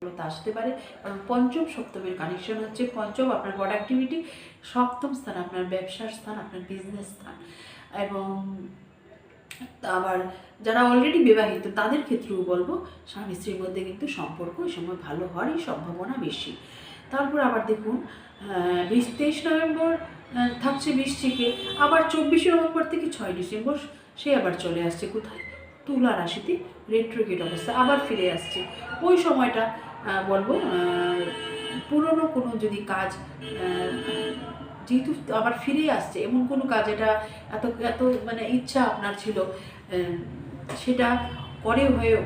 সফলতা আসতে পারে, কারণ পঞ্চম সপ্তমের কানেকশন হচ্ছে পঞ্চম আপনার প্রোডাক্টিভিটি, সপ্তম স্থান আপনার ব্যবসার স্থান, আপনার বিজনেস স্থান। এবং আবার যারা অলরেডি বিবাহিত তাদের ক্ষেত্রেও বলবো স্বামী স্ত্রীর মধ্যে কিন্তু সম্পর্ক এই সময় ভালো হওয়ারই সম্ভাবনা বেশি। তারপর আবার দেখুন 23 নভেম্বর থাকছে বৃশ্চিকে, আবার 24 নভেম্বর থেকে 6 ডিসেম্বর সে আবার চলে আসছে কোথায়, তুলা রাশিতে রেট্রোগেট অবস্থা আবার ফিরে আসছে। ওই সময়টা বলবো পুরনো কোনো যদি কাজ যেহেতু আবার ফিরে আসছে, এমন কোনো কাজ এটা এত এত মানে ইচ্ছা আপনার ছিল সেটা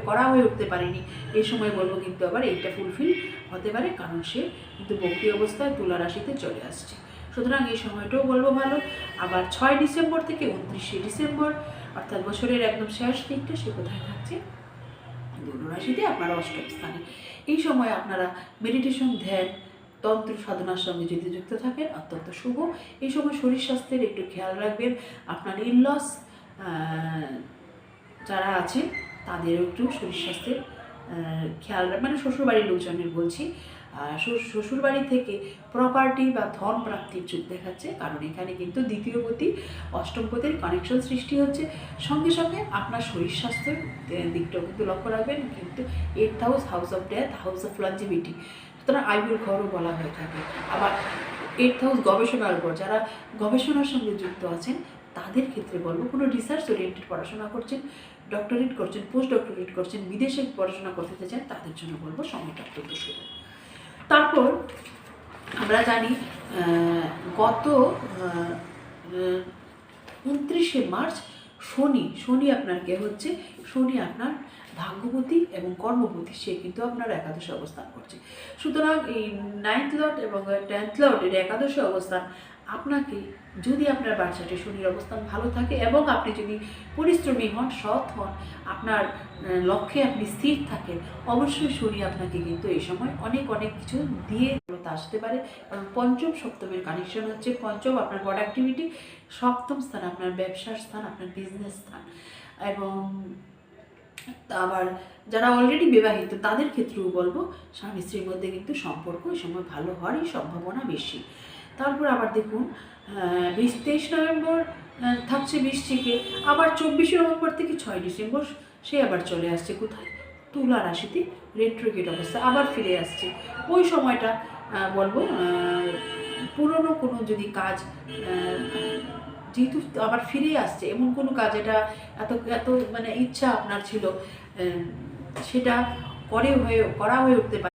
করা হয়ে উঠতে পারেনি, এই সময় বলবো কিন্তু আবার এইটা ফুলফিল হতে পারে, কারণ সে কিন্তু বক্রি অবস্থায় তুলা রাশিতে চলে আসছে। সুতরাং এই সময়টাও বলবো ভালো। আবার 6 ডিসেম্বর থেকে 29 ডিসেম্বর অর্থাৎ বছরের একদম শেষ দিকটা সে কোথায় থাকছে, ধনু রাশিতে আপনার অষ্টম স্থানে। এই সময় আপনারা মেডিটেশন, ধ্যান, তন্ত্র সাধনার সঙ্গে যদি যুক্ত থাকেন অত্যন্ত শুভ। এই সময় শরীর স্বাস্থ্যের একটু খেয়াল রাখবেন। আপনার ইনলস যারা আছেন তাদেরও একটু শরীর স্বাস্থ্যের খেয়াল মানে শ্বশুরবাড়ির লোকজনের বলছি, শ্বশুরবাড়ি থেকে প্রপার্টি বা ধন প্রাপ্তির যুগ দেখাচ্ছে, কারণ এখানে কিন্তু দ্বিতীয় পতি অষ্টম পতির কানেকশন সৃষ্টি হচ্ছে। সঙ্গে সঙ্গে আপনার শরীর স্বাস্থ্যের দিকটাও কিন্তু লক্ষ্য রাখবেন, কিন্তু 8th house of death, house of longevity, সুতরাং আয়ুর ঘরও বলা হয়ে থাকে। আবার 8th হাউস গবেষণার উপর, যারা গবেষণার সঙ্গে যুক্ত আছেন তাদের ক্ষেত্রে বলবো, কোনো রিসার্চ ওরিয়েন্টেড পড়াশোনা করছেন, ডক্টরেট করছেন, পোস্ট ডক্টরেট করছেন, বিদেশে পড়াশোনা করতে চান, তাদের জন্য বলবো সময়টা অত্যন্ত শুভ। তারপর আমরা জানি গত 29 মার্চ শনি আপনার কে হচ্ছে, শনি আপনার ভাগ্যপতি এবং কর্মপতি, সে কিন্তু আপনার একাদশে অবস্থান করছে। সুতরাং এই 9th লর্ড এবং 10th লর্ডের একাদশে অবস্থান আপনাকে, যদি আপনার বাচ্চাটি শনির অবস্থান ভালো থাকে এবং আপনি যদি পরিশ্রমী হন, সৎ হন, আপনার লক্ষ্যে আপনি স্থির থাকেন, অবশ্যই শনি আপনাকে কিন্তু এই সময় অনেক অনেক কিছু দিয়ে আসতে পারে, কারণ পঞ্চম সপ্তমের কানেকশন হচ্ছে পঞ্চম আপনার প্রোডাক্টিভিটি, সপ্তম স্থান আপনার ব্যবসার স্থান, আপনার বিজনেস স্থান। এবং আবার যারা অলরেডি বিবাহিত তাদের ক্ষেত্রেও বলবো স্বামী স্ত্রীর মধ্যে কিন্তু সম্পর্ক এই সময় ভালো হওয়ারই সম্ভাবনা বেশি। তারপর আবার দেখুন 23 নভেম্বর থাকছে বৃশ্চিকে, আবার 24 নভেম্বর থেকে 6 ডিসেম্বর সে আবার চলে আসছে কোথায়, তুলা রাশিতে রেট্রোগেট অবস্থা আবার ফিরে আসছে। ওই সময়টা বলবো পুরনো কোনো যদি কাজ যেহেতু আবার ফিরে আসছে, এমন কোনো কাজ এটা এত এত মানে ইচ্ছা আপনার ছিল সেটা করা হয়ে উঠতে পারে।